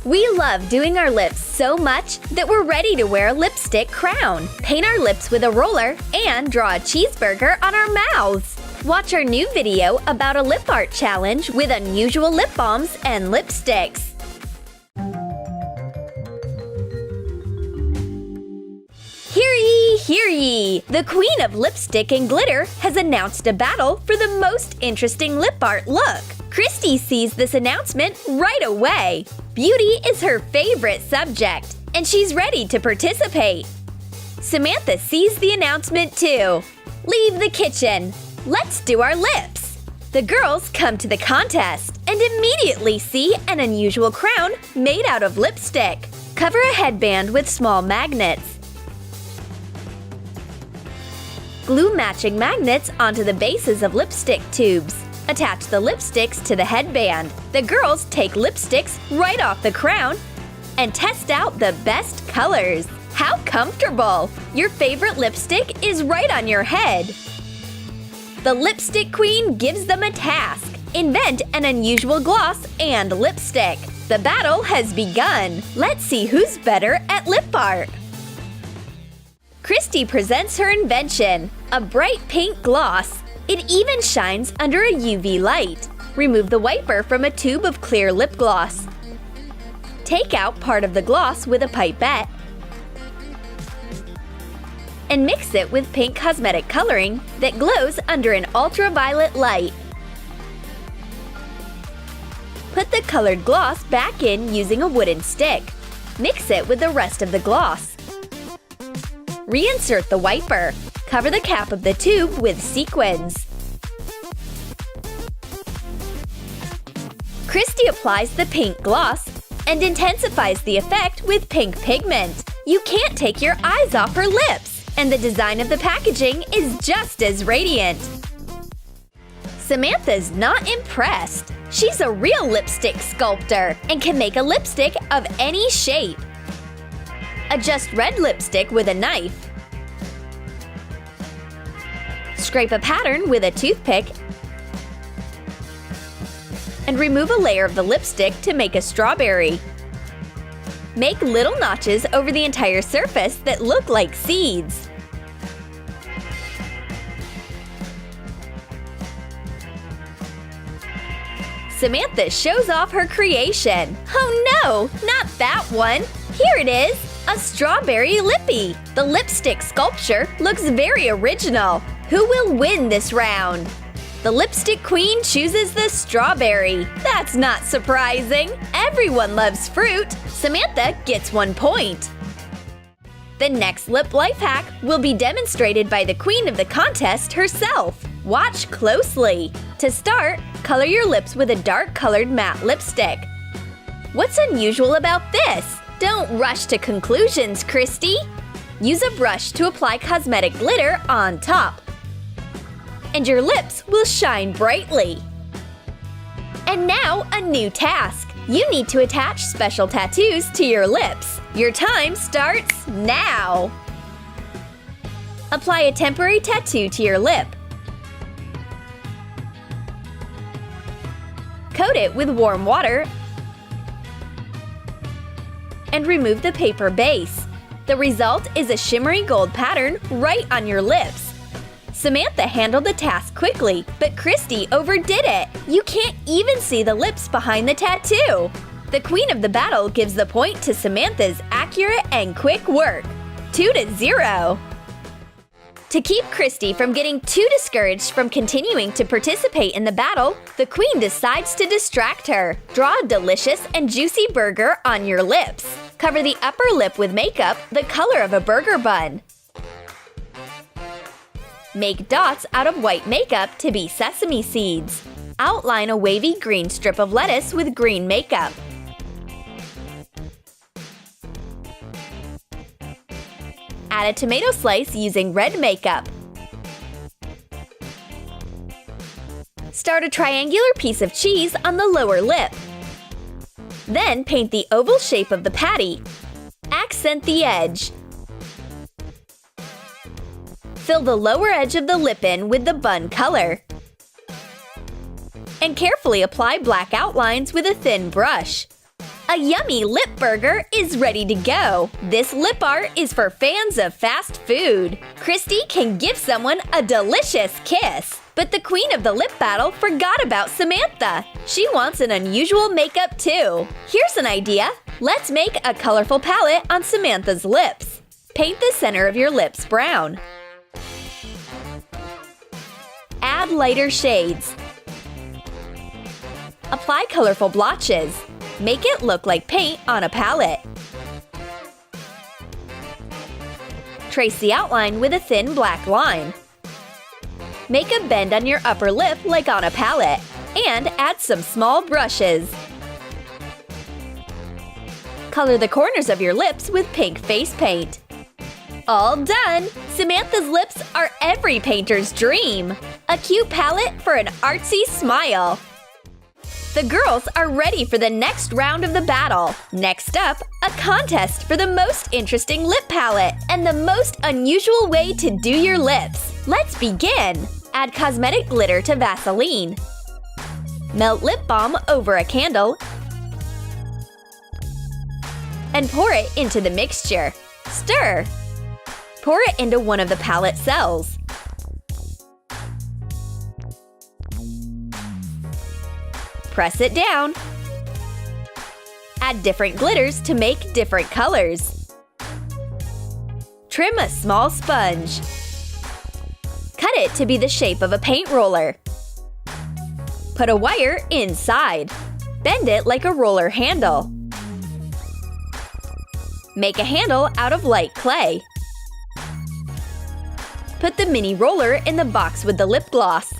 We love doing our lips so much that we're ready to wear a lipstick crown, paint our lips with a roller, and draw a cheeseburger on our mouths. Watch our new video about a lip art challenge with unusual lip balms and lipsticks. Hear ye, hear ye! The queen of lipstick and glitter has announced a battle for the most interesting lip art look. Christy sees this announcement right away. Beauty is her favorite subject, and she's ready to participate. Samantha sees the announcement too. Leave the kitchen. Let's do our lips. The girls come to the contest and immediately see an unusual crown made out of lipstick. Cover a headband with small magnets. Glue matching magnets onto the bases of lipstick tubes. Attach the lipsticks to the headband. The girls take lipsticks right off the crown and test out the best colors. How comfortable! Your favorite lipstick is right on your head. The lipstick queen gives them a task. Invent an unusual gloss and lipstick. The battle has begun. Let's see who's better at lip art. Christy presents her invention, a bright pink gloss. It even shines under a UV light. Remove the wiper from a tube of clear lip gloss. Take out part of the gloss with a pipette and mix it with pink cosmetic coloring that glows under an ultraviolet light. Put the colored gloss back in using a wooden stick. Mix it with the rest of the gloss. Reinsert the wiper. Cover the cap of the tube with sequins. Christy applies the pink gloss and intensifies the effect with pink pigment. You can't take your eyes off her lips, and the design of the packaging is just as radiant. Samantha's not impressed. She's a real lipstick sculptor and can make a lipstick of any shape. Adjust red lipstick with a knife. Scrape a pattern with a toothpick and remove a layer of the lipstick to make a strawberry. Make little notches over the entire surface that look like seeds. Samantha shows off her creation. Oh no, not that one! Here it is! A strawberry lippy! The lipstick sculpture looks very original. Who will win this round? The lipstick queen chooses the strawberry. That's not surprising. Everyone loves fruit. Samantha gets 1 point. The next lip life hack will be demonstrated by the queen of the contest herself. Watch closely. To start, color your lips with a dark-colored matte lipstick. What's unusual about this? Don't rush to conclusions, Christy! Use a brush to apply cosmetic glitter on top, and your lips will shine brightly. And now, a new task. You need to attach special tattoos to your lips. Your time starts now! Apply a temporary tattoo to your lip. Coat it with warm water and remove the paper base. The result is a shimmery gold pattern right on your lips. Samantha handled the task quickly, but Christy overdid it. You can't even see the lips behind the tattoo. The queen of the battle gives the point to Samantha's accurate and quick work. 2-0. To keep Christy from getting too discouraged from continuing to participate in the battle, the queen decides to distract her. Draw a delicious and juicy burger on your lips. Cover the upper lip with makeup the color of a burger bun. Make dots out of white makeup to be sesame seeds. Outline a wavy green strip of lettuce with green makeup. Add a tomato slice using red makeup. Start a triangular piece of cheese on the lower lip. Then paint the oval shape of the patty. Accent the edge. Fill the lower edge of the lip in with the bun color. And carefully apply black outlines with a thin brush. A yummy lip burger is ready to go. This lip art is for fans of fast food. Christy can give someone a delicious kiss. But the queen of the lip battle forgot about Samantha. She wants an unusual makeup too. Here's an idea. Let's make a colorful palette on Samantha's lips. Paint the center of your lips brown. Add lighter shades. Apply colorful blotches. Make it look like paint on a palette. Trace the outline with a thin black line. Make a bend on your upper lip like on a palette, and add some small brushes. Color the corners of your lips with pink face paint. All done! Samantha's lips are every painter's dream. A cute palette for an artsy smile. The girls are ready for the next round of the battle. Next up, a contest for the most interesting lip palette and the most unusual way to do your lips. Let's begin! Add cosmetic glitter to Vaseline. Melt lip balm over a candle and pour it into the mixture. Stir. Pour it into one of the palette cells. Press it down. Add different glitters to make different colors. Trim a small sponge. Cut it to be the shape of a paint roller. Put a wire inside. Bend it like a roller handle. Make a handle out of light clay. Put the mini roller in the box with the lip gloss.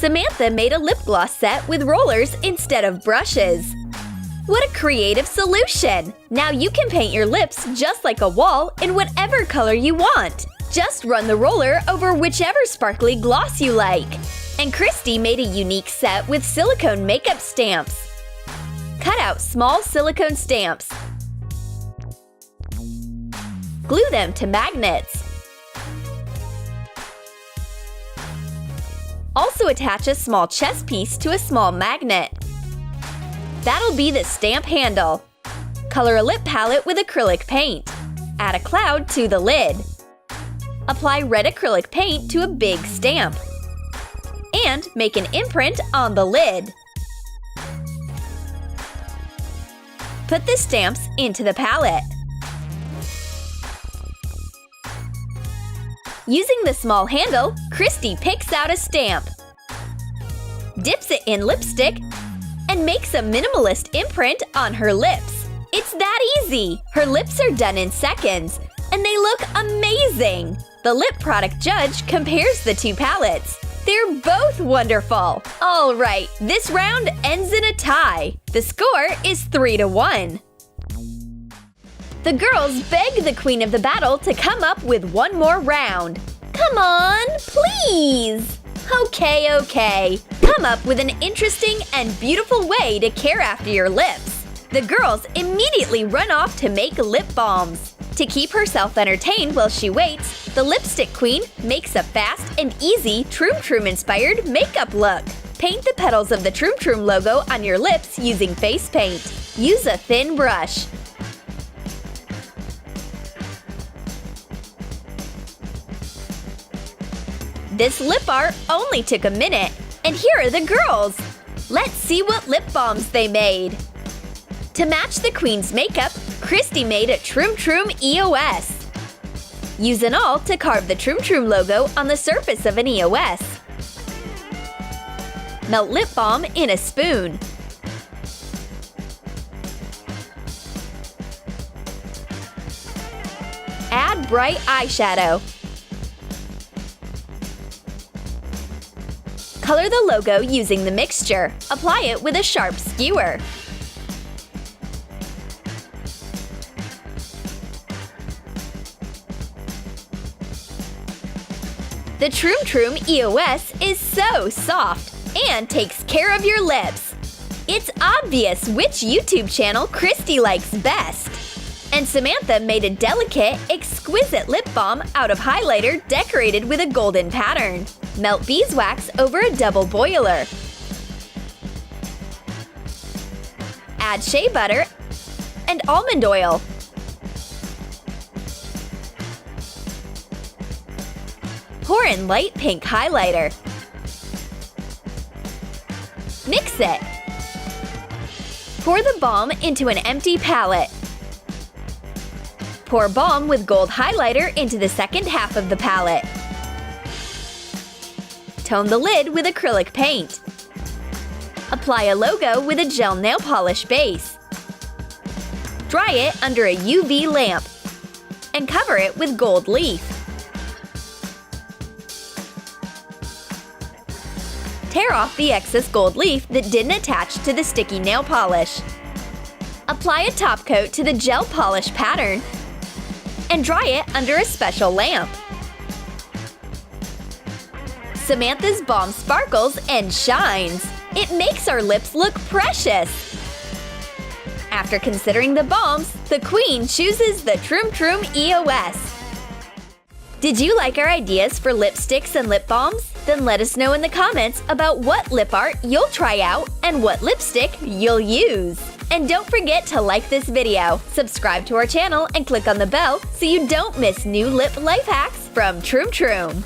Samantha made a lip gloss set with rollers instead of brushes. What a creative solution! Now you can paint your lips just like a wall in whatever color you want. Just run the roller over whichever sparkly gloss you like. And Christy made a unique set with silicone makeup stamps. Cut out small silicone stamps. Glue them to magnets. Also attach a small chess piece to a small magnet. That'll be the stamp handle. Color a lip palette with acrylic paint. Add a cloud to the lid. Apply red acrylic paint to a big stamp. And make an imprint on the lid. Put the stamps into the palette. Using the small handle, Christy picks out a stamp, dips it in lipstick, and makes a minimalist imprint on her lips. It's that easy! Her lips are done in seconds, and they look amazing! The lip product judge compares the two palettes. They're both wonderful! Alright, this round ends in a tie. The score is 3-1. The girls beg the queen of the battle to come up with one more round. Come on, please! Okay. Come up with an interesting and beautiful way to care after your lips. The girls immediately run off to make lip balms. To keep herself entertained while she waits, the lipstick queen makes a fast and easy Trom Trom inspired makeup look. Paint the petals of the Trom Trom logo on your lips using face paint. Use a thin brush. This lip art only took a minute, and here are the girls! Let's see what lip balms they made. To match the queen's makeup, Christy made a Trom Trom EOS. Use an awl to carve the Trom Trom logo on the surface of an EOS. Melt lip balm in a spoon. Add bright eyeshadow. Color the logo using the mixture. Apply it with a sharp skewer. The Trom Trom EOS is so soft and takes care of your lips. It's obvious which YouTube channel Christy likes best. And Samantha made a delicate, exquisite lip balm out of highlighter decorated with a golden pattern. Melt beeswax over a double boiler. Add shea butter and almond oil. Pour in light pink highlighter. Mix it. Pour the balm into an empty palette. Pour balm with gold highlighter into the second half of the palette. Tone the lid with acrylic paint. Apply a logo with a gel nail polish base. Dry it under a UV lamp and cover it with gold leaf. Tear off the excess gold leaf that didn't attach to the sticky nail polish. Apply a top coat to the gel polish pattern and dry it under a special lamp. Samantha's balm sparkles and shines. It makes our lips look precious. After considering the balms, the queen chooses the Trom Trom EOS. Did you like our ideas for lipsticks and lip balms? Then let us know in the comments about what lip art you'll try out and what lipstick you'll use. And don't forget to like this video, subscribe to our channel, and click on the bell so you don't miss new lip life hacks from Trom Trom.